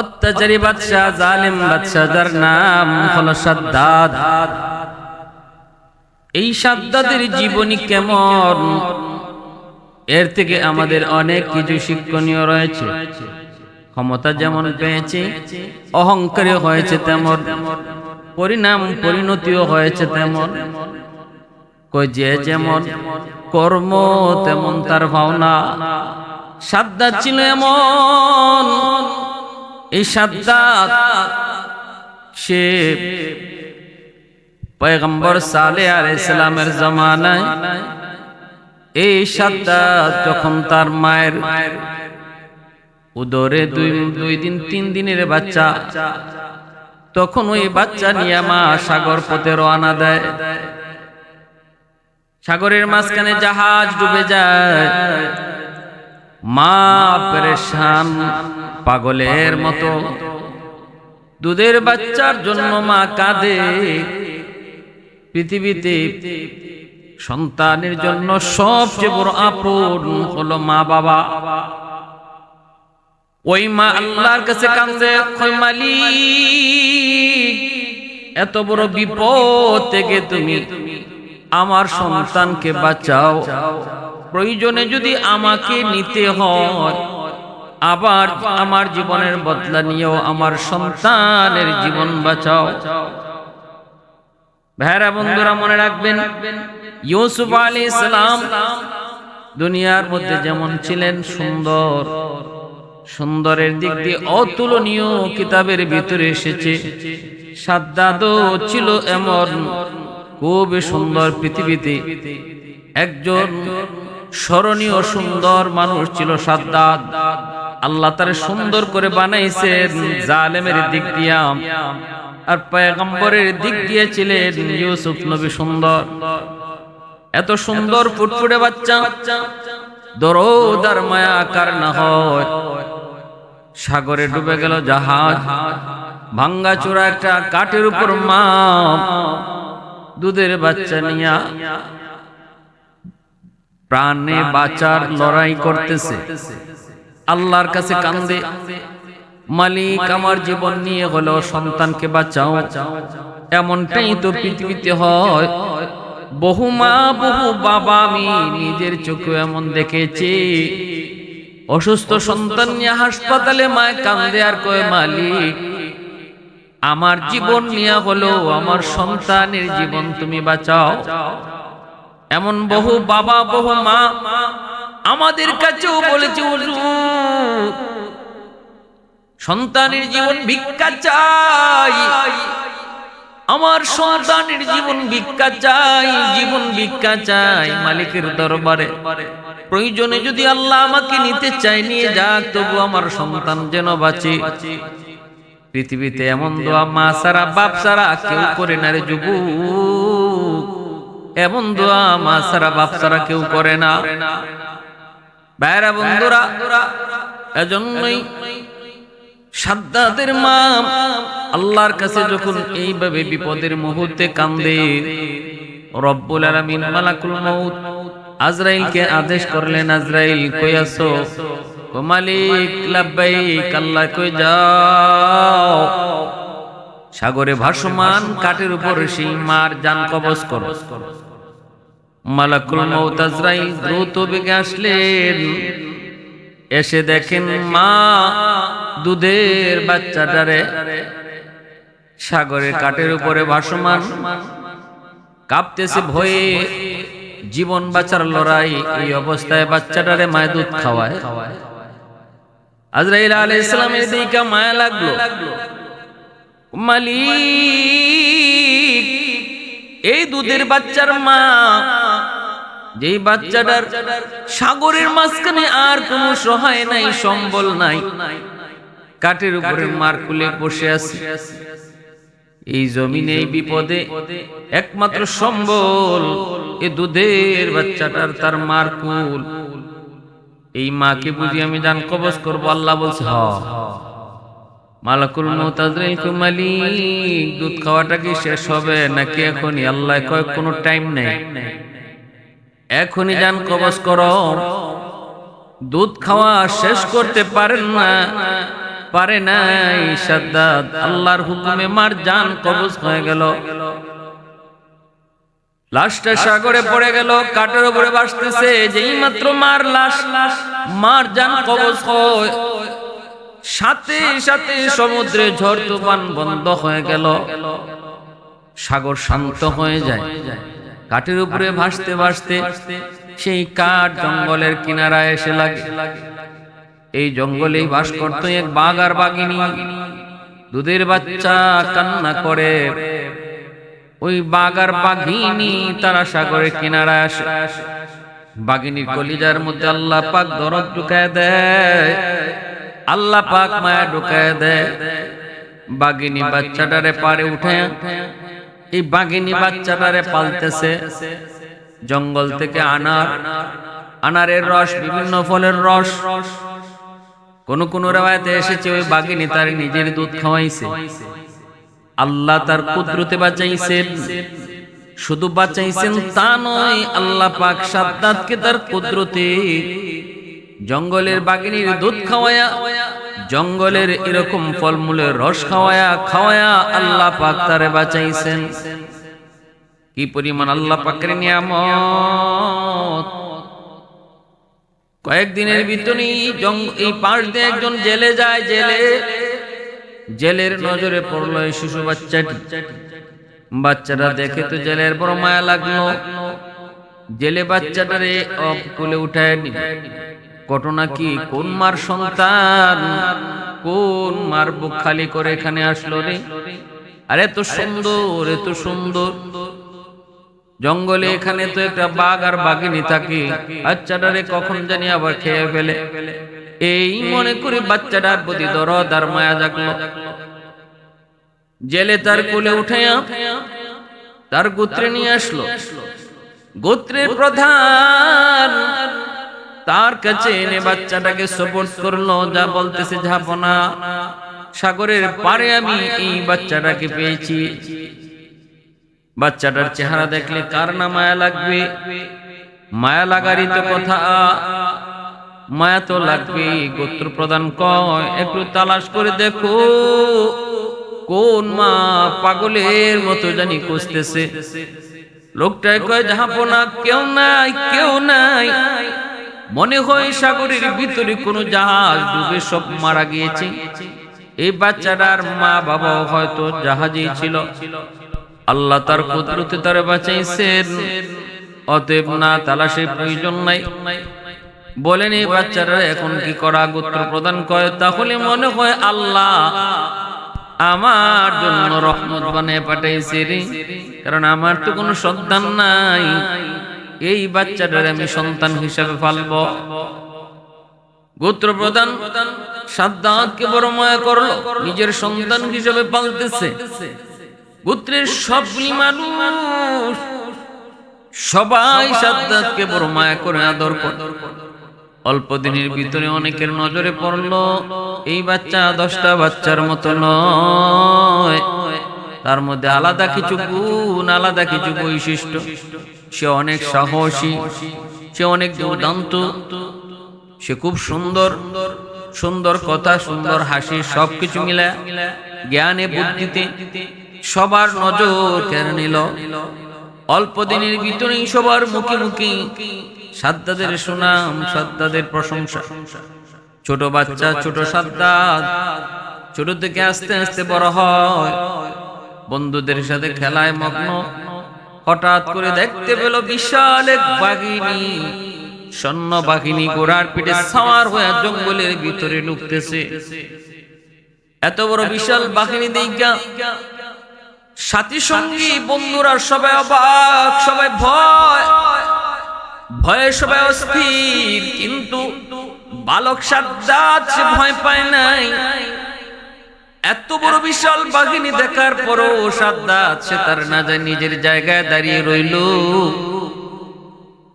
অত্যাচারী বাদশা, জালিম বাদশা, যার নাম হলো শাদ্দাদ। এই শাদ্দাদের জীবনী কেমন, এর থেকে আমাদের অনেক কিছু শিক্ষণীয় রয়েছে। ক্ষমতা যেমন পেয়েছে, অহংকারী হয়েছে তেমন, পরিণতিও হয়েছে তেমন। যে যেমন কর্ম তেমন তার ভাবনা। শাদ্দাদ ছিল এমন, এই শাদ্দাদ সে পয়গম্বর সালেহ আলাইহিস সালামের জামানায় এই শাদ্দাদ যখন তার মায়ের উদরে দুই দিন 3 দিনের বাচ্চা, তখন ওই বাচ্চা নিয়ে মা সাগর পথে রওনা দেয়। সাগরের মাঝখানে জাহাজ ডুবে যায়, মা পেরেশান পাগলের মতো। দুধের বাচ্চার জন্য মা কাঁদে। পৃথিবীতে সন্তানের জন্য সবচেয়ে বড় আপন হলো মা বাবা। ওই মা আল্লাহর কাছে কাঁদে, কয় মালিক, এত বড় বিপদ থেকে তুমি আমার সন্তানকে বাঁচাও। প্রয়োজনে যদি আমাকে নিতে হয়, আবার আমার জীবনের বদলা নিয়েও আমার সন্তানের জীবন বাঁচাও। ভাইরা বন্ধুরা, মনে রাখবেন, ইউসুফ আলাইহিস সালাম দুনিয়ার মধ্যে যেমন ছিলেন সুন্দর, সুন্দরের দিক দিয়ে অতুলনীয় কিতাবের ভিতরে এসেছে, শাদ্দাদও ছিল এমন খুব সুন্দর। পৃথিবীতে একজন স্মরণীয় সুন্দর মানুষ ছিল শাদ্দাদ। আল্লাহ তার সুন্দর করে বানাইছেন জালেমের দিক দিয়া, আর পয়গম্বরের দিক দিয়ে ছিলেন ইউসুফ নবী সুন্দর। এত সুন্দর ফুটফুটে বাচ্চা, দরদ আর মায়া কার না হয়। সাগরে ডুবে গেল জাহাজ, ভাঙ্গা চূড়া একটা কাঠের উপর মা দুধের বাচ্চা নিয়া প্রাণে বাঁচার লড়াই করতেছে। আল্লাহর কাছে কান্দে, মালিক আমার জীবন নিয়ে হলো সন্তানকে বাঁচাও। এমনটাই তো পৃথিবীতে হয়। বহু মা বহু বাবা আমি নিজের চোখে এমন দেখেছি, অসুস্থ সন্তান নিয়ে হাসপাতালে মায় কান্দে আর কয়, মালিক আমার জীবন নিয়ে হলো আমার সন্তানের জীবন তুমি বাঁচাও। এমন বহু বাবা বহু মা আমাদের কাছেও বলেছে, হুজুর সন্তানের জীবন ভিক্ষা চাই, আমার সন্তানের জীবন ভিক্ষা চাই, জীবন ভিক্ষা চাই মালিকের দরবারে। প্রয়োজনে যদি আল্লাহ আমাকে নিতে চাই নিয়ে যাক, তবু আমার সন্তান যেন বাঁচে। পৃথিবীতে এমন দোয়া মা সারা বাপ সারা কেউ করে না রে যুবক, এমন দোয়া মা সারা বাপ সারা কেউ করে না। ভাইরা বন্ধুরা, এজন্যই শাদ্দাদের মা আল্লাহর কাছে যখন এইভাবে বিপদের মুহূর্তে কান্দে, রব্বুল আলামিন মালাকুল মউত আজরাইলকে আদেশ করলেন, আজরাইল কই আছো? ও মালিক লাব্বাইক, আল্লাহ কই যাও। সাগরে ভাসমান কাঠের উপর সেই মার জান কবজ করো। মালাকুল মউত আজরাইল দ্রুত বেগে আসলেন, এসে দেখেন মা দুধের বাচ্চাটারে সাগরের কাঠের উপরে ভাসমান, কাঁপতেছে ভয়ে, জীবন বাঁচার লড়াই। এই অবস্থায় বাচ্চাটারে মায়ের দুধ খাওয়ায়। আজরাইল আলাইহিস সালামের দিকে মায়া লাগলো, মালিক এই দুধের বাচ্চার মা, যেই বাচ্চাটার সাগরের মাঝখানে আর কোনো সহায় নাই, সম্বল নাই, কাঠের উপরে মার কুলে বসে আছে। এই জমিনে এই বিপদে একমাত্র সম্বল এই দুধের বাচ্চাটার, তার মার কুল। এই মাকে বুঝি আমি জান কবজ করবো। আল্লাহ বলছে, হ। মালাকুল মউত আজরাইল কয়, মালিক দুধ খাওয়াটা কি শেষ হবে নাকি এখনই? আল্লাহ কয়, কোনো টাইম নেই, এখনই জান কবজ করো। দুধ খাওয়া শেষ করতে পারেন না, পারে নাই সাদ্দাত, আল্লাহর হুকুমে মার জান কবজ হয়ে গেল। লাশটা সাগরে পড়ে গেল, কাঠের উপরে ভাসতেছে। যেই মাত্র মার জান কবজ হয়, সাথে সাথে সমুদ্রে ঝড় তুফান বন্ধ হয়ে গেল, সাগর শান্ত হয়ে যায়। কাঠের উপরে ভাসতে ভাসতে সেই কাঠ জঙ্গলের কিনারায় এসে লাগে। এই জঙ্গলেই বাস করত এক বাঘ আর বাঘিনী। দুধের বাচ্চা কান্না করে। ওই বাঘ আর বাঘিনী তারা সাগরের কিনারায় আসে। বাঘিনীর কলিজার মধ্যে আল্লাহ পাক দরদ ঢুকায় দেয়, আল্লাহ পাক মায়া ঢুকায় দেয়। বাঘিনী বাচ্চাটারে পারে উঠে, এই বাঘিনী বাচ্চাটারে পালতেছে। জঙ্গল থেকে আনারের রস, বিভিন্ন ফলের রস। কোন কোন রাওয়ায়াতে এসেছে ওই বাঘিনী তার নিজের দুধ খাওয়াইছে। আল্লাহ তার কুদরতে বাঁচাইছেন। শুধু বাঁচাইছেন তা নয়, আল্লাহ পাক সাদ্দাতকে তার কুদরতে জঙ্গলের বাঘিনীর দুধ খাওয়ায়া, জঙ্গলের এরকম ফলমূলের রস খাওয়ায়া আল্লাহ পাক তারে বাঁচাইছেন। কি পরিমাণ আল্লাহ পাকের নিয়ামত! কয়েকদিনের ভিতরেই এই পাশ দিয়ে একজন জেলে যায়। জেলের নজরে পড়লো এই শিশু বাচ্চাটি। বাচ্চাটা দেখে তো জেলের বড় মায়া লাগলো। জেলে বাচ্চাটারে কোলে উঠায় নিল। ঘটনা কি? কোন মার সন্তান, কোন মার বুক খালি করে এখানে আসলো রে? আরে এত সুন্দর, এত সুন্দর জঙ্গলে, এখানে তো একটা বাঘ আর বাঘিনী থাকে, বাচ্চাটারে কখন জানি আবার খেয়ে ফেলে। এই মনে করে বাচ্চাটার প্রতি দরদ আর মায়া জাগলো। জেলে তার কোলে উঠাইয়া তার গোত্রে নিয়ে আসলো। গোত্রের প্রধান তার কাছে এনে বাচ্চাটাকে সাপোর্ট করলো। যা বলতেছে, ঝাপনা, সাগরের পারে আমি এই বাচ্চাটাকে পেয়েছি। বাচ্চাটার চেহারা দেখলে কার না মায়া লাগবে? মায়া লাগারই তো কথা, মায়া তো লাগবে। গোত্র প্রধান কয়, একটু তালাশ করে দেখো কোন মা পাগলের মতো জানি খুঁজতেছে। লোকটাই কয়, ঝাপনা, কেউ নাই, কেউ নাই। মনে হয় সাগরের ভিতরে কোনো জাহাজ ডুবে সব মারা গিয়েছে। এই বাচ্চাটার মা বাবা হয়তো জাহাজেই ছিল। আল্লাহ তার কুদরতে তারে বাঁচাইছেন। অতএব না তালাশের প্রয়োজন নাই। বলেন এই বাচ্চারা এখন কি করা? গোত্র প্রদান কয়, তাহলে মনে হয় আল্লাহ আমার জন্য রহমত বানিয়ে পাঠাইছে রে, কারণ আমার তো কোনো সন্তান নাই। এই বাচ্চাটার আমি সন্তান হিসাবে পালবো। গোত্র প্রধান সাদ্দাতকে বড় মায়া করলো, নিজের সন্তান হিসাবে পালতেছে। গোত্রের সবগুলি মানুষ সবাই সাদ্দাতকে বড় মায়া করে আদর করে। অল্প দিনের ভিতরে অনেকের নজরে পড়লো এই বাচ্চা 10টা বাচ্চার মতো নয়, তার মধ্যে আলাদা কিছু গুণ, আলাদা কিছু বৈশিষ্ট্য। সে অনেক সাহসী, সে অনেক দুর্দান্ত, সে খুব সুন্দর, সুন্দর কথা, সুন্দর হাসি, সবকিছু মিলা জ্ঞানে বুদ্ধিতে সবার নজর কেড়ে নিল। অল্প দিনের ভিতরেই সবার মুখে মুখে সাদ্দাতের সুনাম, সাদ্দাতের প্রশংসা। ছোট বাচ্চা, ছোট সাদ্দাত ছোট থেকে আস্তে আস্তে বড় হয়, বন্ধুদের সাথে খেলায় মগ্ন। হঠাৎ করে দেখতে পেল বিশাল এক বাঘিনী, সৈন্য বাহিনী ঘোড়ার পিঠে সাওয়ার হয়ে জঙ্গলের ভিতরে ঢুকতেছে। এত বড় বিশাল বাহিনী দেখা সাথী সঙ্গী বন্ধুরা সবাই অবাক, সবাই ভয়ে সবাই অস্থির। কিন্তু বালক সাদ্দাত সে ভয় পায় নাই। এত বড় বিশাল বাহিনী দেখার পরও সাদ্দাত সে তার না যায় নিজের জায়গায় দাঁড়িয়ে রইল।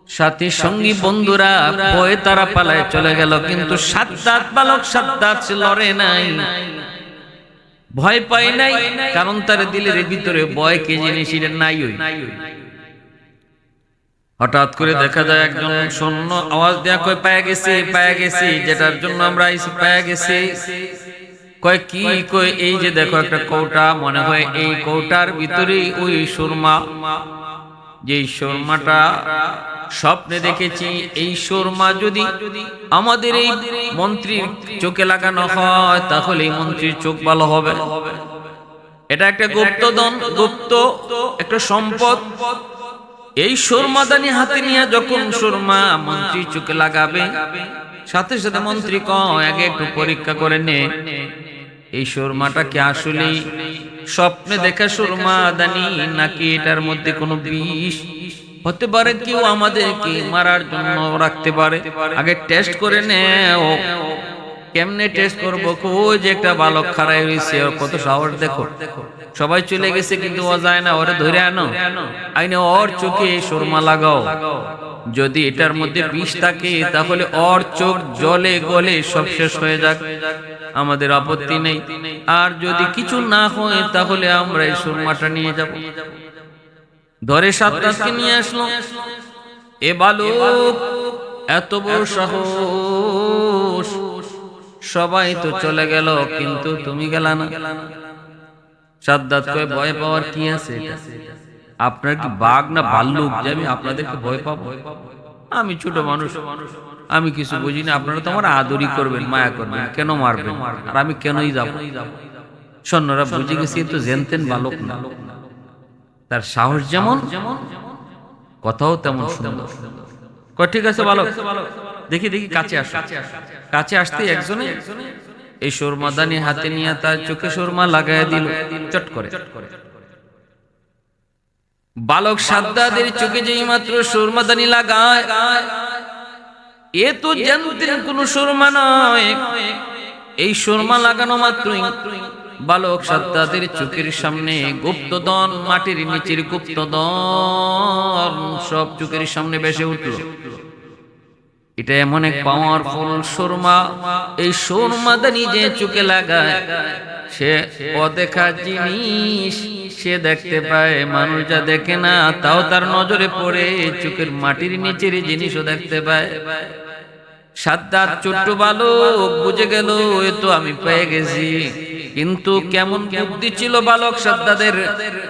সাথী সঙ্গী বন্ধুরা ভয়ে তারা পালায় চলে গেল, কিন্তু সাদ্দাত, বালক সাদ্দাত সে লড়ে নাই, ভয় পায় নাই, কারণ তার দিলের ভিতরে ভয় কে জিনিস নাই। হঠাৎ করে দেখা যায় একজন সৈন্য আওয়াজ দেয়া কয়, পায়া গেছি, পায়া গেছি, যেটার জন্য আমরা পায়া গেছি। কয় কি? কয় এই যে দেখো একটা কৌটা, মনে হয় এই কৌটার ভিতরে ওই সুরমা, যেই সুরমাটা স্বপ্নে দেখেছি, এই সুরমা যদি আমাদের এই মন্ত্রীর চোখে লাগানো হয় তাহলে এই মন্ত্রীর চোখ ভালো হবে। এটা একটা গুপ্তধন, গুপ্ত একটা সম্পদ। এই সুরমাদানি হাতে নিয়ে যখন সুরমা মন্ত্রীর চোখে লাগাবে, সাথে সাথে মন্ত্রী কয় আগে একটু পরীক্ষা করে নে এই সুরমাটা কি আসলে স্বপ্নে দেখা সুরমাদানি নাকি এটার মধ্যে কোনো বিষ হতে পারে, কেউ আমাদেরকে মারার জন্য রাখতে পারে, আগে টেস্ট করে নেও। কেমনে টেস্ট করবো? ওই যে একটা বালক খাড়াই হয়েছে, ওর কত সাহস দেখো। সবাই চলে গেছে কিন্তু ও যায় না, ওরে ধরে আনো, আইনে ওর চোখে সুরমা লাগাও। যদি এটার মধ্যে বিষ থাকে তাহলে ওর চোখ জলে গলে সব শেষ হয়ে যাক, আমাদের আপত্তি নেই। আর যদি কিছু না হয় তাহলে আমরা এই সুরমাটা নিয়ে যাব। ধরে সাতটাকে নিয়ে আসলো। এ বালক এত বড় সাহস, সবাই তো চলে গেল কিন্তু তুমি গেলা না। সাদ্দাত কয় ভয় পাওয়ার কি আছে? আপনার কি বাঘ না ভাল্লুক যে আমি আপনাদেরকে ভয় পাবো? আমি ছোট মানুষ, আমি কিছু বুঝি না। আপনারা তো আমার আদরই করবেন, মায়া করবেন, কেন মারবেন? আর আমি কেনই যাব? সৈন্যরা বুঝে গেছি তো জেনতেন বালক না, তার সাহস যেমন কথাও তেমন সুন্দর। কয় ঠিক আছে বালক, দেখি দেখি কাছে আস। কাছে আসতেই একজনে এই সুরমাদানি হাতে নিয়ে তার চোখে সুরমা লাগাইয়া দিল চট করে। বালক সাদ্দাদের চোখে যেই মাত্র সুরমাদানি লাগায়, এ তো জানতেন কোন সুরমা নয়। এই সুরমা লাগানো মাত্রই বালক সাদ্দাদের চোখের সামনে গুপ্তধন, মাটির নিচের গুপ্তধন সব চোখের সামনে ভেসে উঠল। এটা এমন এক পাওয়ারফুল সুরমা, এই সুরমাদানি যে চোখে লাগায় সে অদেখা জিনিস সে দেখতে পায়, মানুষ যা দেখে না তাও তার নজরে পড়ে, চোখের মাটির নিচের জিনিসও দেখতে পায়। সাদ্দাত ছোট্ট বালক বুঝে গেল এ তো আমি পেয়ে গেছি। কিন্তু কেমন বুদ্ধি ছিল বালক সাদ্দাদের,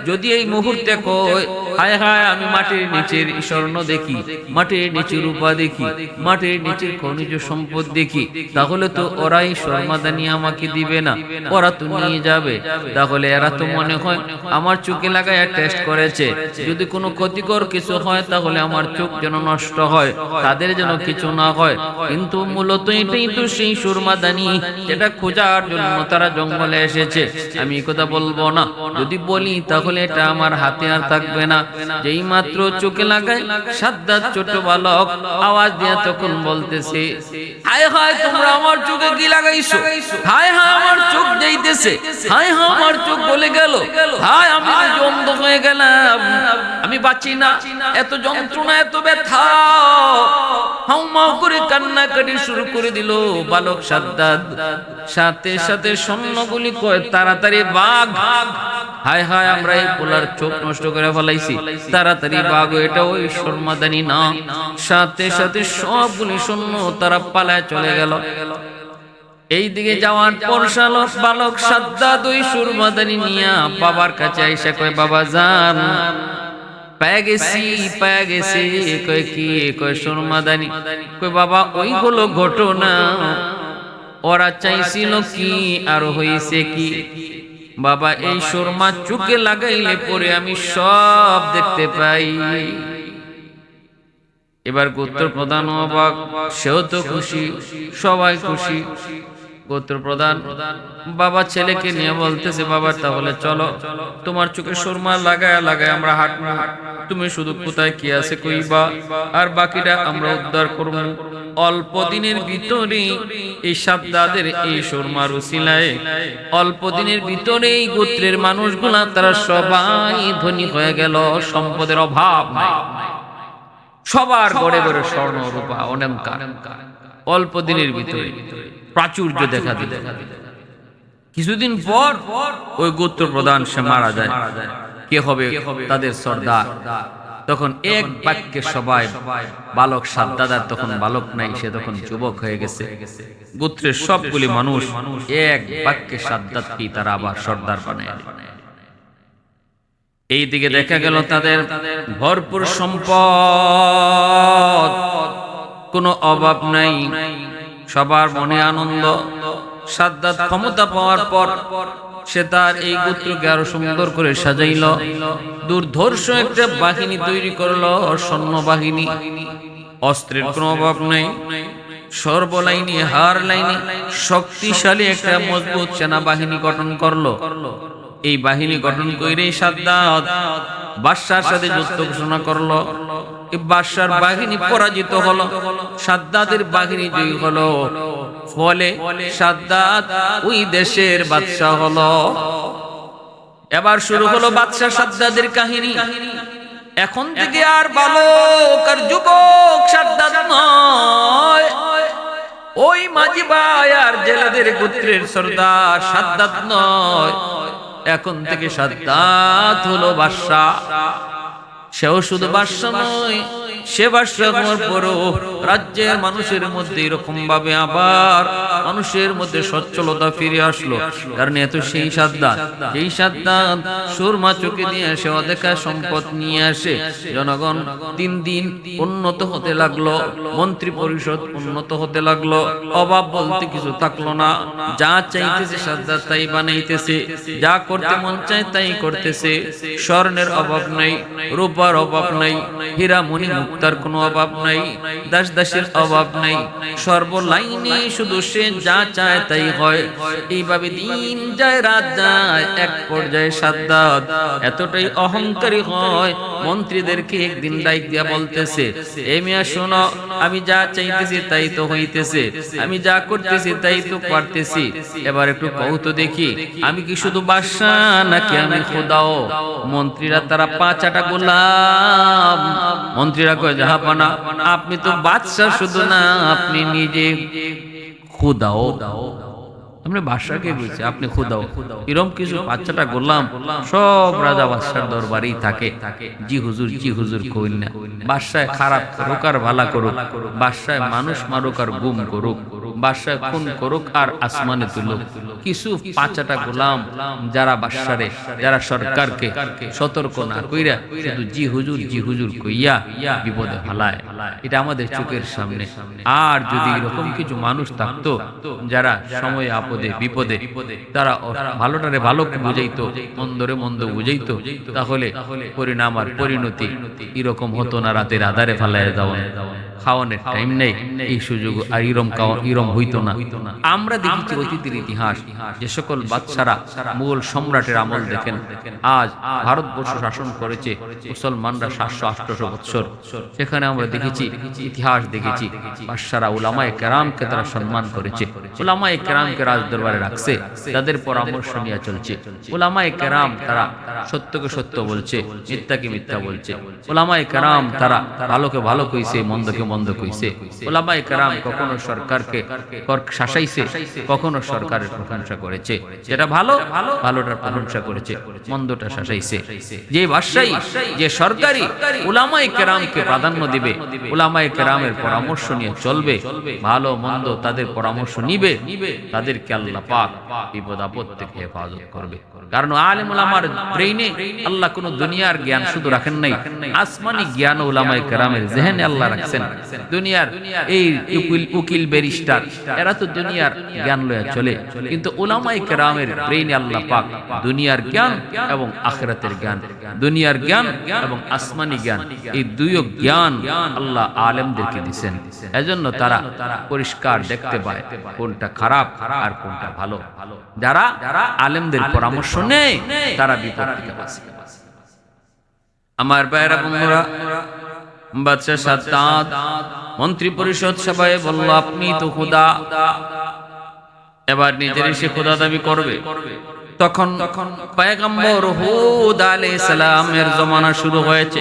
যদি এই মুহূর্তে কয় হায় হায় আমি মাটির নিচের স্বর্ণ দেখি, মাটির নিচের রূপা দেখি, মাটির নিচের খনিজ সম্পদ দেখি, তাহলে তো ওরাই সুরমাদানি আমাকে দিবে না, ওরা তো নিয়ে যাবে। তাহলে এরা তো মনে হয় আমার চোখে লাগায় টেস্ট করেছে, যদি কোনো ক্ষতিকর কিছু হয় তাহলে আমার চোখ যেন নষ্ট হয়, তাদের যেন কিছু না হয়। কিন্তু মূলত এটাই তো সেই সুরমাদানি যেটা খোঁজার জন্য তারা জঙ্গলে এসেছে। আমি কথা বলবো না, যদি বলি তাহলে এটা আমার হাতে আর থাকবে না। যেই মাত্র চোখে লাগায় সাদ্দাত ছোট বালক আওয়াজ দিয়ে তখন বলতেছে হায় হায় তোমরা আমার চোখে কি লাগাইছো? হায় হায় আমার চোখ যাইতেছে, হায় হায় আমার চোখ গলে গেল, হায় আমি অন্ধ হয়ে গেলাম, আমি বাঁচি না, এত যন্ত্রণা এত ব্যথা। হাউমাউ করে কান্নাকাটি শুরু করে দিল বালক সাদ্দাত। সাথে সাথে সৈন্যগুলি কয় তাড়াতাড়ি বাঘ, হায় হায় আমরা এই পোলার চোখ নষ্ট করে ফেলাইছি, তাড়াতাড়ি বাঘ, এটা ওই সুরমাদানি না। সাথে সাথে সবগুলি সৈন্য তারা পালায় চলে গেল। এই দিকে যাওয়ার পর বালক সাদ্দাত ওই সুরমাদানি নিয়ে বাবার কাছে আইসা কয় বাবা জান পেয়ে গেছি, পেয়ে গেছি। কয় কি? কয় সুরমাদানি। কয় বাবা ওই হলো ঘটনা, ওরা চাইছিল কি আর হয়েছে কি? বাবা এই সুরমা চোখে লাগাইলে পরে আমি সব দেখতে পাই। এবার গোত্র প্রধান অবাক, সেও তো খুশি, সবাই খুশি। গোত্র প্রধান বাবা ছেলেকে নিয়ে বলতেছে বাবা তাহলে চলো তোমার চোখে সুরমা লাগায় লাগায় আমরা হাঁটবো, তুমি শুধু কোথায় কি আছে কইবা, আর বাকিটা আমরা উদ্ধার করব। অল্প দিনের ভিতরে এই সাদ্দাদের এই সুরমার উসিলায় অল্প দিনের ভিতরে এই গোত্রের মানুষগুলা তারা সবাই ধনী হয়ে গেল, সম্পদের অভাব নাই, সবার ঘরে ঘরে স্বর্ণ রূপা অলংকার অল্প দিনের ভিতরে প্রাচুর্য দেখা দিল। কিছুদিন পর ওই গোত্র প্রধান সে মারা যায়। কে হবে তাদের সর্দার? তখন এক বাক্যে সবাই বালক সাদ্দাদ তখন বালক নাই, সে তখন যুবক হয়ে গেছে। গোত্রের সবগুলি মানুষ এক বাক্যে সাদ্দাদকে তারা আবার সর্দার বানায়। এই দিকে দেখা গেল তাদের ভরপুর সম্পদ, কোনো অভাব নাই, সবার মনে আনন্দ। সাদ্দাদ ক্ষমতা পাওয়ার পর সে তার এই গোত্রকে আরো সুন্দর করে সাজাইল, দুর্ধর্ষ একটা বাহিনী তৈরি করলো, সৈন্য বাহিনী। অস্ত্রের কোনো অভাব নাই, সর্বলাইনে হার লাইনে শক্তিশালী একটা মজবুত সেনাবাহিনী গঠন করলো। এই বাহিনী গঠন করে সাদ্দাদ বাদশার সাথে যুদ্ধ ঘোষণা করলো। এই বাদশার বাহিনী পরাজিত হলো, সাদ্দাদের বাহিনী জয়ী হলো। ফলে সাদ্দাদ ওই দেশের বাদশা হলো। এবার শুরু হলো বাদশা সাদ্দাদের কাহিনী। এখন থেকে আর বালক আর যুবক সাদ্দাদ নয়, ওই মাঝি ভাই আর জেলেদের গোত্রের সর্দার সাদ্দাদ নয়, এখন থেকে সাদ্দাদ হলো বাদশা। সেও শুধু বাদশা নয়, সে বাদশা হওয়ার পরও রাজ্যের মানুষের মধ্যে এরকম ভাবে আবার মানুষের মধ্যে সচ্ছলতা ফিরে আসলো। কারণ এত সেই সাদ্দাদ, এই সাদ্দাদ সুরমা চোখে নিয়ে আসে, অদেখা সম্পদ নিয়ে আসে। জনগণ দিন দিন উন্নত হতে লাগলো, মন্ত্রী পরিষদ উন্নত হতে লাগলো, অভাব বলতে কিছু থাকলো না। যা চাইতেছে সাদ্দাদ তাই বানাইতেছে, যা করতে মন চায় তাই করতেছে। স্বর্ণের অভাব নাই, রূপার অভাব নাই, হীরা মণি মুক্তার কোনো অভাব নাই, দাস দাসের অভাব নাই, সর্বলাইনে শুধু সে যা চায় তাই হয়। এইভাবে দিন যায় রাত যায়, এক পর্যায়ে সাদ্দাদ এতটাই অহংকারী হয়, মন্ত্রীদেরকে একদিন ডাইক দিয়া বলতেছে, এ মিয়া শোনো, আমি যা চাইতেছি তাই তো হইতেছে, আমি যা করতেছি তাই তো পারতেছি, এবার একটু কৌতো দেখি আমি কি শুধু বাদশা নাকি আমি খোদাও। মন্ত্রীরা তারা পাঁচাটা গোলাম। মন্ত্রীরা কয়, জাহাপানা আপনি তো বাদশা শুধু না, আপনি নিজে খোদাও। আপনি বাদশাকে বলছে আপনি খোদাও। এরকম কিছু বাচ্চাটা গোলাম সব রাজা বাদশার দরবারেই থাকে। জি হুজুর, জি হুজুর কইল না। বাদশায় খারাপ করুক আর ভালো করুক, বাদশায় মানুষ মারুক আর গুম করুক, বাদশায় খুন করুক আর আসমানে তুলুক, কিছু পাঁচাটা গোলাম যারা বাদশারে, যারা সরকারকে সতর্ক না কইরা শুধু জি হুজুর, জি হুজুর কইয়া বিপদে ফালায়। এটা আমাদের চোখের সামনে। আর যদি এরকম কিছু মানুষ থাকতো যারা সময় বিপদে তারা ভালোটারে ভালো বুঝাইতো, মন্দরে মন্দ বুঝাইতো, তাহলে পরিণাম আর পরিণতি এরকম হতো না। রাতের আধারে ফালায় যাওয়া, খাওয়ানোর টাইম নেই, এই সুযোগ আর ইরম হইতো না। আমরা দেখেছি অতীতের ইতিহাস, যে সকল বাদশারা মুঘল সম্রাটের আমল দেখেন, আজ ভারতবর্ষ শাসন করেছে মুসলমানরা 700-800 বছর। সেখানে আমরা দেখেছি, ইতিহাস দেখেছি, বাদশারা উলামায়ে কেরামকে তারা সম্মান করেছে, উলামায়ে কেরামকে রাজ দরবারে রাখছে, তাদের পরামর্শ নিয়ে চলছে। উলামায়ে কেরাম তারা সত্যকে সত্য বলছে, মিথ্যাকে মিথ্যা বলছে। উলামায়ে কেরাম তারা ভালোকে ভালো কইছে, মন্দকে মন্দ কইছে। উলামায়ে কেরাম কখনো সরকারকে শাসাইছে, কখনো সরকারের প্রশংসা করেছে, যেটা ভালো ভালোটার প্রশংসা করেছে, মন্দটা শাসাইছে। যে বাদশাহী, যে সরকারি উলামায়ে কেরামকে প্রাধান্য দিবে, উলামায়ে কেরামের পরামর্শ নিয়ে চলবে, ভালো মন্দ তাদের পরামর্শ নিবে, তাদেরকে আল্লাহ পাক বিপদ আপদ থেকে হেফাজত করবে। কারণ আলেম উলামার ব্রেইনে আল্লাহ কোন দুনিয়ার জ্ঞান শুধু রাখেন নাই, আসমানি জ্ঞান উলামায়ে কেরামের জেহেনে আল্লাহ রাখছেন। দুনিয়ার এই উকিল ব্যারিস্টার এরা তো দুনিয়ার জ্ঞান লয়ে চলে, কিন্তু উলামায়ে কেরামের ব্রেইনে আল্লাহ পাক দুনিয়ার জ্ঞান এবং আখিরাতের জ্ঞান, দুনিয়ার জ্ঞান এবং আসমানি জ্ঞান, এই দুইও জ্ঞান আল্লাহ আলেমদেরকে দিবেন। এজন্য তারা পরিষ্কার দেখতে পায় কোনটা খারাপ আর কোনটা ভালো। যারা আলেমদের পরামর্শ নেয় তারা বিপদ থেকে বাঁচে। আমার ভাইরা বন্ধুরা, বাদশা সাদ্দাদ মন্ত্রী পরিষদ সভায় বলল, আপনি তো খোদা। এবার নিজের সে খোদা দাবি করবে। তখন পয়গম্বর হুদ আলাইহিস সালামের জমানা শুরু হয়েছে।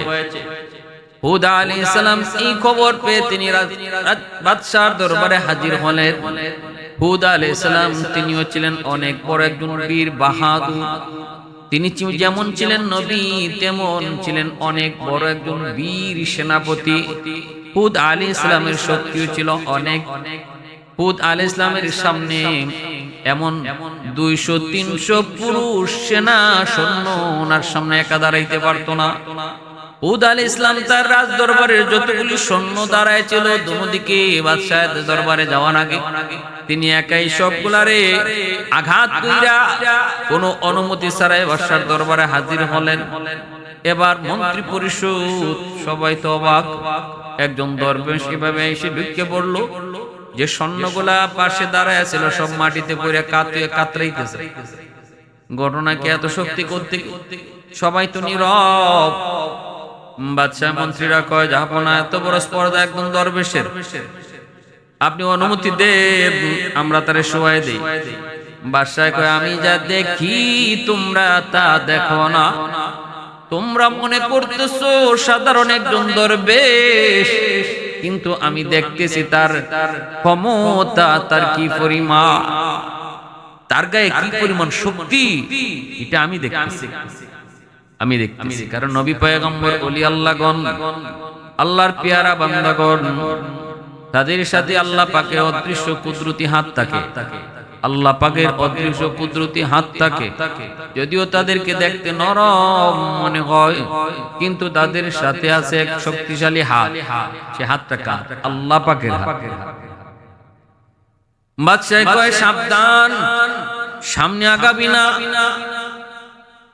হুদ আলাইহিস সালাম এই খবর পেয়ে তিনি বাদশার দরবারে হাজির হলেন। হুদ আলাইহিস সালাম তিনিও ছিলেন অনেক বড় একজন বীর বাহাদুর। তিনি যেমন ছিলেন নবী তেমন ছিলেন অনেক বড় একজন বীর সেনাপতি। হুদ আলাইহিস সালামের শক্তিও ছিল অনেক। হুদ আলাইহিস সালামের সামনে এমন 200-300 পুরুষ সেনা সৈন্য ওনার সামনে একা দাঁড়াইতে পারতো না। হুদ আলাইহিস সালাম তার রাজ দরবারের যতগুলি সৈন্য দাঁড়ায় ছিল দুদিকে বাদশাহের দরবারে যাওয়ার আগে তিনি একাই সবগুলারে আঘাত কইরা কোনো অনুমতি ছাড়াই বাদশার দরবারে হাজির হলেন। এবার মন্ত্রী পরিষদ সবাই তো অবাক। একজন দরবেশ এভাবে এসে ঢুকে পড়লো, যে সৈন্যগুলা পাশে দাঁড়ায় ছিল সব মাটিতে পড়ে কাতরাইতেছে। ঘটনা কি এত শক্তি করতে? সবাই তো নীরব। বাদশাহ মন্ত্রীরা কয়, জাহাপনা এত বড় স্পর্ধা একদম দরবেশের, আপনি অনুমতি দেন আমরা তারে শোয়াই দেই। বাদশাহ কয়, আমি যা দেখি তোমরা তা দেখো না। তোমরা মনে করতেছো সাধারণ একজন দরবেশ, কিন্তু আমি দেখতেছি তার ক্ষমতা, তার কি পরিমাণ, তার গায়ে কি পরিমাণ শক্তি, এটা আমি দেখতেছি। কারণ নবী পয়গম্বর ওলি আল্লাহগণ, আল্লাহর পেয়ারা বান্দাগণ, তাদের সাথে আল্লাহ পাকের অদৃশ্য কুদরতি হাত থাকে। আল্লাহ পাকের অদৃশ্য কুদরতি হাত থাকে। যদিও তাদেরকে দেখতে নরম মনে হয়, কিন্তু তাদের সাথে আছে এক শক্তিশালী হাত। সে হাতটা কার? আল্লাহ পাকের হাত। বাদশাহ কয়, সাবধান, সামনে আগাবি না।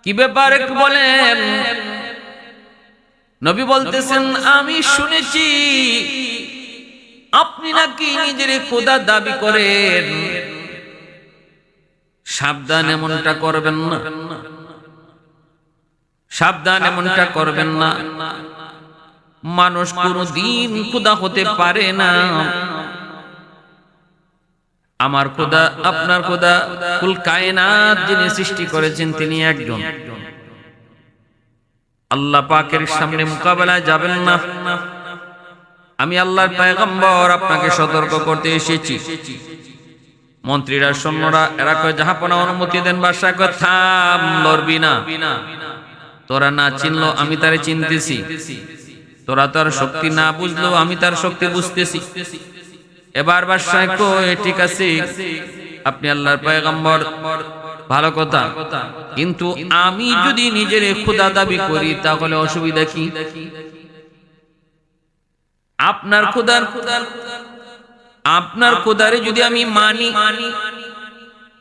কি ব্যাপার একটু বলেন। নবী বলতেছেন, আমি শুনেছি আপনি নাকি নিজের খোদা দাবি করেন। সাবধান, এমনটা করবেন না। সাবধান, এমনটা করবেন না। মানুষ কোনদিন খোদা হতে পারে না। আমার খোদা, আপনার খোদা, কুল কায়নাত যিনি সৃষ্টি করেছেন তিনি একজন। আল্লাহ পাকের সামনে মোকাবেলায় যাবেন না। আমি আল্লাহর পয়গম্বর, আপনাকে সতর্ক করতে এসেছি। মন্ত্রীরা, সৈন্যরা এরা কয়, জাহাপনা অনুমতি দেন। বাদশা কয়, থাম, লড়বি না। তোরা না চিনলো আমি তারে চিনতেছি, তোরা তার শক্তি না বুঝলো আমি তার শক্তি বুঝতেছি। এবার বাদশা কয়, ঠিক আছে, আপনি আল্লাহর পয়গম্বর, ভালো কথা, কিন্তু আমি যদি নিজের খোদা দাবি করি তাহলে অসুবিধা কি? আপনার খোদারে যদি আমি মানি,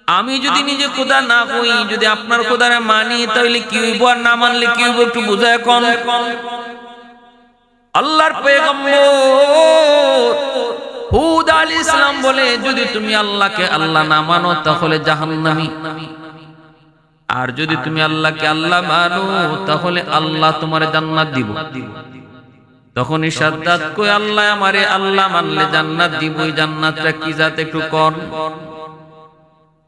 আমি যদি নিজে খোদা না হই, যদি আপনার খোদারে মানি তাহলে কি হইব, আর না মানলে কি হইব একটু বুঝায় কোন। আল্লাহর পয়গম্বর হুদ আলাইহিস সালাম বলে, যদি তুমি আল্লাহকে আল্লাহ না মানো তাহলে জাহান্নামী, আর যদি তুমি আল্লাহকে আল্লাহ মানো তাহলে আল্লাহ তোমারে জান্নাত দিব। তখন সাদ্দাত কই, আল্লাহ আমারে আল্লাহ মানলে জান্নাত দিবই, জান্নাতটা কি জাত একটু কোন।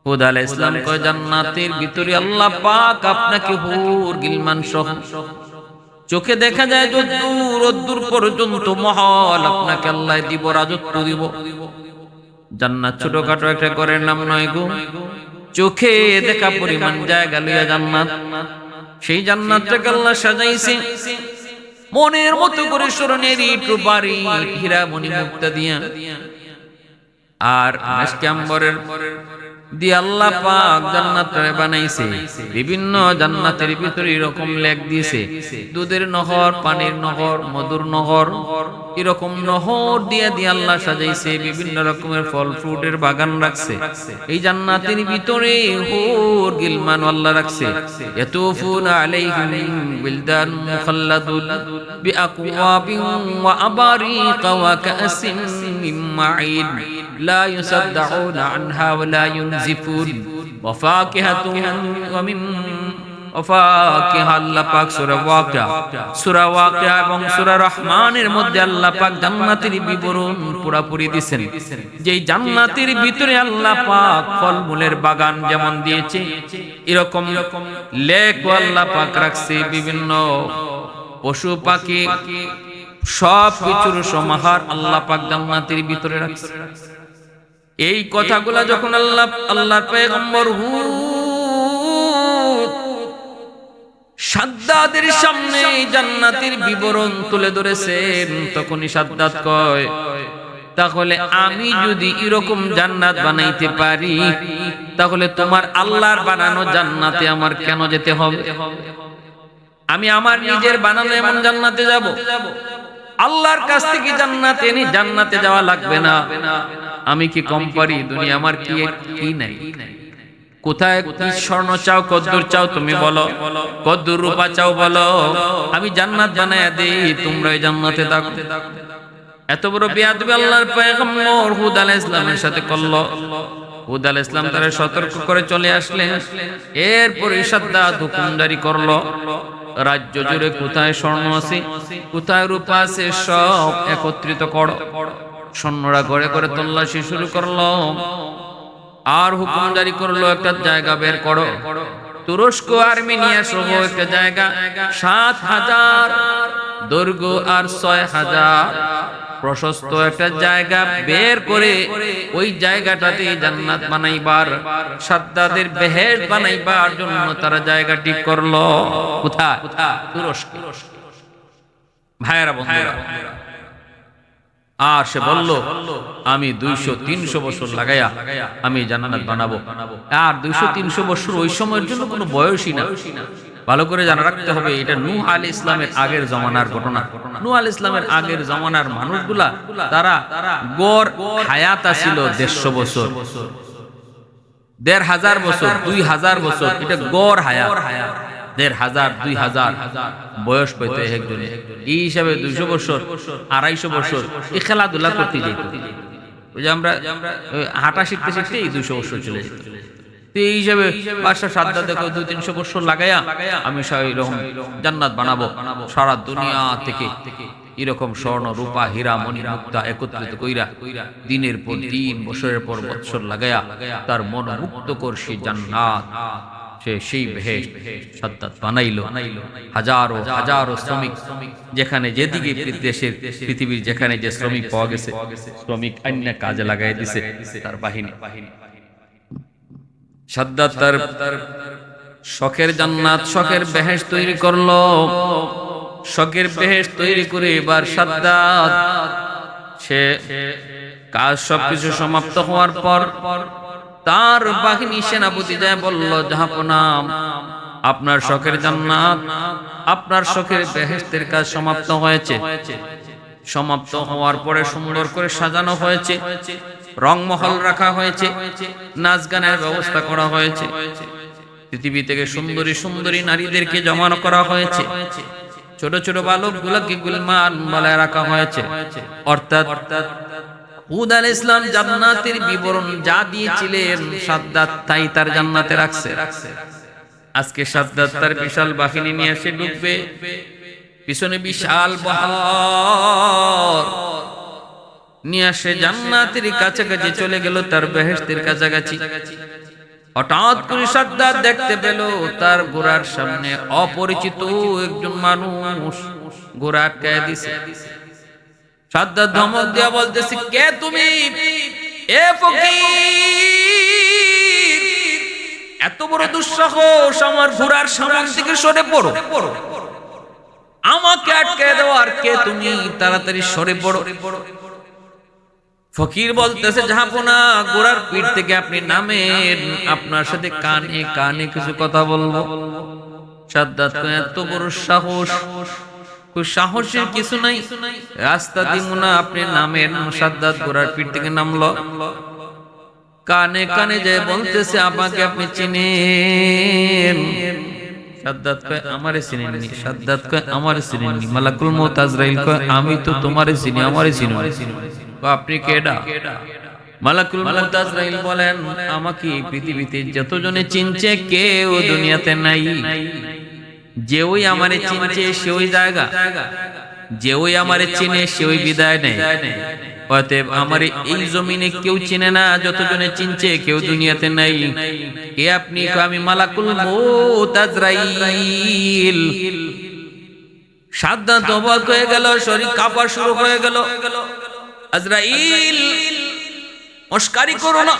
হুদ আলাইহিস সালাম কয়, জান্নাতের ভিতরে আল্লাহ পাক আপনাকে হুর গিলমান সহ চোখে দেখা যায় দূর পর্যন্ত মহল আপনাকে আল্লাহ দিব, রাজত্ব দিব। জান্নাত ছোটখাটো একটা ঘরের নাম নয় গো, চোখে দেখা পরিমাণ জায়গা লইয়া জান্নাত। সেই জান্নাতটাকে আল্লাহ সাজাইছে মনের মতো করে, স্মরণের ইট বাড়ি, হীরা মণি মুক্তা দিয়া, আর মেশকে আম্বরের দিয়ে আল্লাহ পাক জান্নাতটারে বানাইছে। বিভিন্ন জান্নাতের ভিতরে এরকম লেখ দিয়েছে, দুধের নহর, পানির নহর, মধুর নহর, এরকম নহর দিয়ে দিয়ে আল্লাহ সাজাইছে। বিভিন্ন রকমের ফল ফ্রুটের বাগান রাখছে এই জান্নাতের ভিতরে। হুর গিলমান আল্লাহ রাখছে। ইয়াতুফুনা আলাইহিম বিলদান মুখাল্লাদুন বিআকওয়াবিন ওয়া আবারিকা ওয়া কাসিম মিন মাঈন লা ইউসাদদাউনা আনহা ওয়া লা ইউনজিফুন ওয়া ফাকিহাতুন ওয়া মিন ওয়াফাকিহা। আল্লাহ পাক সূরা ওয়াকিয়া এবং সূরা রহমানের মধ্যে আল্লাহ পাক জান্নাতের বিবরণ পুরোপুরি দিবেন। যে জান্নাতের ভিতরে আল্লাহ পাক ফলমূলের বাগান যেমন দিয়েছে, এরকম লেক আল্লাহ পাক রাখছে। বিভিন্ন পশু পাখি সব কিছুর সমাহার আল্লাহ পাক জান্নাতের ভিতরে রাখছে। এই কথাগুলা যখন আল্লাহর পয়গম্বর হুদ সাদ্দাদের সামনে জান্নাতের বিবরণ তুলে ধরেছেন। তখনই সাদ্দাত কয়, তাহলে আমি যদি এরকম জান্নাত বানাইতে পারি, তাহলে তোমার আল্লাহর বানানো জান্নাতে আমার কেন যেতে হবে? আমি আমার নিজের বানানো এমন জান্নাতে যাব? আল্লাহর কাছ থেকে জান্নাত এনে জান্নাতে যাওয়া লাগবে না? আমি কি কম পারি? দুনিয়া আমার কি নাই? কোথায় কি স্বর্ণ চাও, কদ্দুর চাও তুমি বলো, কদ্দুর রূপা চাও বলো, আমি জান্নাত বানায়া দেই, তোমরা এই জান্নাতে থাকো। এত বড় বেয়াদবি আল্লাহর পয়গম্বর হুদ আলাইহিস সালামের সাথে করলো। হুদ আলাইহিস সালাম তারা সতর্ক করে চলে আসলেন। এরপর সাদ্দাত হুকুম জারি করলো, রাজ্য জুড়ে কোথায় স্বর্ণ আছে, কোথায় রূপা আছে, সব একত্রিত করো। সৈন্যরা ঘরে ঘরে তল্লাশি শুরু করলো। আর হুকুম জারি করলো, একটা জায়গা বের করো। তুরস্ক আর্মেনিয়া সহ একটা জায়গা, ৭,০০০ দৈর্ঘ্য আর ৬,০০০ প্রশস্ত একটা জায়গা বের করে ওই জায়গাটাতে জান্নাত বানাইবার, সাদ্দাদের বেহেশত বানাইবার জন্য তারা জায়গা ঠিক করলো। কোথায়? তুরস্ক। ভাইয়েরা, বন্ধুরা, আর সে বলল, আমি ২০০-৩০০ বছর লাগাইয়া আমি জান্নাত বানাবো। আর ২০০-৩০০ বছর ওই সময়ের জন্য কোনো বয়সই না। ভালো করে জানা রাখতে হবে, এটা নূহ আলাইহিস সালামের আগের জমানার ঘটনা। নূহ আলাইহিস সালামের আগের জমানার মানুষগুলা তারা গড় হায়াত ছিল ১৫০ বছর, ১৫০০ বছর, ২০০০ বছর, এটা গড় হায়াত। ১৫০০-২০০০ বয়স পেত একজনে। এই হিসাবে ২০০ বছর, ২৫০ বছর এই খেলাধুলা করতে যেত। ওই যে আমরা হাঁটা শিখতে শিখতে এই ২০০ বছর চলে যেত। এই হিসাবে বাদশা সাদ্দাত দেখো ২00-৩০০ বছর লাগাইয়া আমি এরকম জান্নাত বানাবো। সারা দুনিয়া থেকে এরকম স্বর্ণ, রূপা, হীরা, মণি, মুক্তা একত্রিত কইরা দিনের পর দিন, বছরের পর বছর লাগাইয়া তার মন মুক্ত করছি জান্নাত, সেই বেহেশত সাদ্দাত বানাইলো। হাজারো হাজারো শ্রমিক, যেখানে যেদিকে দেশের পৃথিবীর যেখানে যে শ্রমিক পাওয়া গেছে, শ্রমিক অন্য কাজে লাগাই দিছে তার বাহিনী। সাদ্দাত তার শখের জান্নাত, শখের বেহেশত তৈরি করলো। শখের বেহেশত তৈরি করে এবার সাদ্দাত সে কাজ সবকিছু সমাপ্ত হওয়ার পর তার বাহিনী সেনাপতি যায় বলল, জাহাপনা, আপনার শখের জান্নাত, আপনার শখের বেহেশতের কাজ সমাপ্ত হয়েছে। সমাপ্ত হওয়ার পরে সুন্দর করে সাজানো হয়েছে, রংমহল রাখা হয়েছে, নাচ গানের ব্যবস্থা করা হয়েছে, পৃথিবী থেকে সুন্দরী সুন্দরী নারীদেরকে জমানো করা হয়েছে, ছোট ছোট বালকগুলোকে গুলমান বালায় রাখা হয়েছে। অর্থাৎ হুদ আলাইহিস সালাম জান্নাতের বিবরণ যা দিয়েছিলেন সাদ্দাত তাই তার জান্নাতে রাখছে। আজকে সাদ্দাত তার বিশাল বাহিনী নিয়ে এসে ঢুকবে, পিছনে বিশাল বহর নিয়ে আসে জান্নাতের কাছাকাছি চলে গেল, তার বেহেশতের কাছাকাছি। হঠাৎ করে সাদ্দাত দেখতে পেল তার ঘোড়ার সামনে অপরিচিত একজন মানুষ ঘোড়া আটকায় দিছে। সাদ্দাত ধমক দিয়া বলতেছে, কে তুমি? এ ফকির, এত বড় দুঃসাহস, আমার ঘোড়ার সামনে থেকে সরে পড়ো, আমাকে আটকায় দেওয়ার কে তুমি? তাড়াতাড়ি সরে পড়ো। ফকির বলতেছে, জাহাপনা, ঘোড়ার পিঠ থেকে আপনি নামেন, আপনার সাথে কানে কানে কিছু কথা বলবো। সাদ্দাত, এত বড় সাহস? সাহসের কিছু নাই, রাস্তা দিব না, আপনি নামেন। সাদ্দাত ঘোড়ার পিঠ থেকে নামলো, কানে কানে যায় বলতেছে, আমাকে আপনি চিনেন? সাদ্দাত কয়, আমারে চিনেননি। সাদ্দাত কয়, আমারে চিনেননি? মালাকুল মউত আজরাইল কয়, আমি তো তোমারে চিনি, আমারে চিনো। আপনি কেডা? মালাকুল মউত আজরাইল বলেন, আমাকে পৃথিবীতে যতজনে চিনছে কেউ দুনিয়াতে নাই। যে ওই আমারে চিনছে সে ওই জায়গা, যে ওই আমারে চিনে সে ওই বিদায় নেয়। অতএব আমারে এই জমিনে কেউ চিনে না, যতজনে চিনছে কেউ দুনিয়াতে নাই। কে আপনি? আমি মালাকুল মউত আজরাইল। সাদ্দাত অবাক হয়ে গেল, শরীর কাঁপা শুরু হয়ে গেল। আজরাইল, মস্কারি করো না,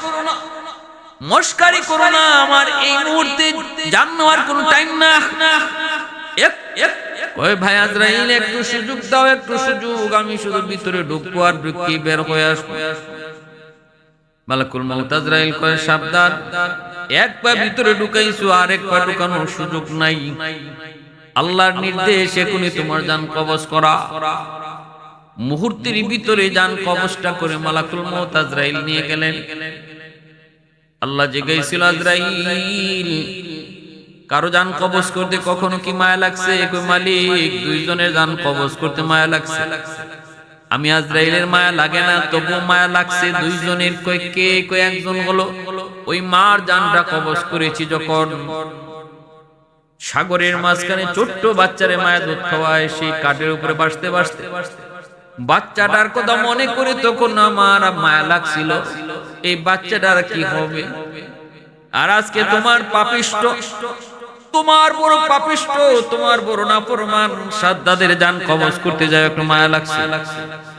মস্কারি করো না, আমার এই মুহূর্তে জান নেওয়ার কোনো টাইম না। ওই ভাই আজরাইল একটু সুযোগ দাও, একটু সুযোগ, আমি শুধু ভিতরে ঢুকবো আর ঢুকি বের হয়ে আসবো। মালাকুল মউত আজরাইল কয় সাবধান, এক পা ভিতরে ঢুকাইছো আর এক পা ঢুকানোর সুযোগ নাই। আল্লাহর নির্দেশ এখনই তোমার জান কবজ করা। মুহূর্তের ভিতরে জান কবজটা করে মালাকুল মউত আজরাইল নিয়ে গেলেন। আল্লাহ জিজ্ঞাসিল আজরাইল কারো জান কবজ করতে কখনো কি মায়া লাগছে? কই মালিক দুইজনের জান কবজ করতে মায়া লাগছে। আমি আজরাইলের মায়া লাগে না, তবু মায়া লাগছে দুইজনের। কই কে? কই একজন হলো ওই মার জানটা কবজ করেছি যখন সাগরের মাঝখানে ছোট্ট বাচ্চারে মায়া দুধ খাওয়ায়, সেই কাঠের উপরে বাসতে বাসতে বাচ্চাটার কথা মনে করে তখন আমার মায়া লাগছিল এই বাচ্চাটার কি হবে। আর আজকে তোমার পাপিষ্ট, তোমার বড় পাপিষ্ট, তোমার বড় নাফরমান সাদ্দাদের জান কবজ করতে যায়, একটু মায়া লাগছে।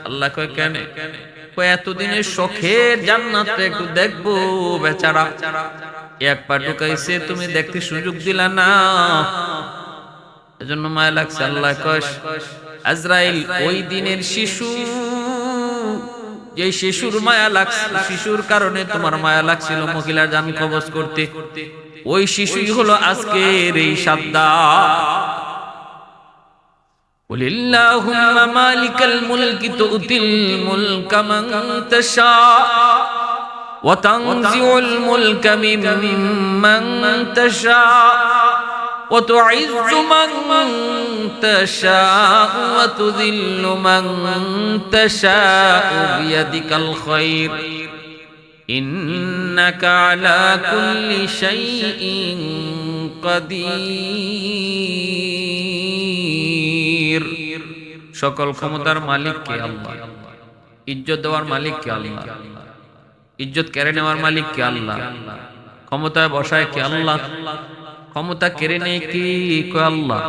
আল্লাহ কয় কেন? কয় এতদিনের শখের জান্নাতটা একটু দেখবো, বেচারা এক পা ঢুকাইছে, তুমি দেখতে সুযোগ দিলা না, এজন্য মায়া লাগছে। আল্লাহ কয় আজরাইল ওই দিনের শিশু, যে শিশুর মায়া লাগছে, শিশুর কারণে তোমার মায়া লাগছিল মহিলার জান কবজ করতে, ওই শিশুই হলো আজকের এই সাদ্দাত। কুলিল্লাহুম্মা মালিকাল মুলকি তুতিল মুলকা মান তাশা ওয়া তানজিউল মুলকা মিম্মান তাশা ওয়া তুইজ্জু মান তাশা ওয়া তুযিল্লু মান তাশা বিয়াদিকাল খায়র ইন্নাকা আলা কুল্লি শাইইন কাদির। সকল ক্ষমতার মালিক কে? আল্লাহ। ইজ্জত দেওয়ার মালিক কে? আল্লাহ। ইজ্জত কেড়ে নেওয়ার মালিক কে? আল্লাহ। ক্ষমতায় বসায় কে? আল্লাহ। ক্ষমতা কেড়ে নেয় কি? আল্লাহ।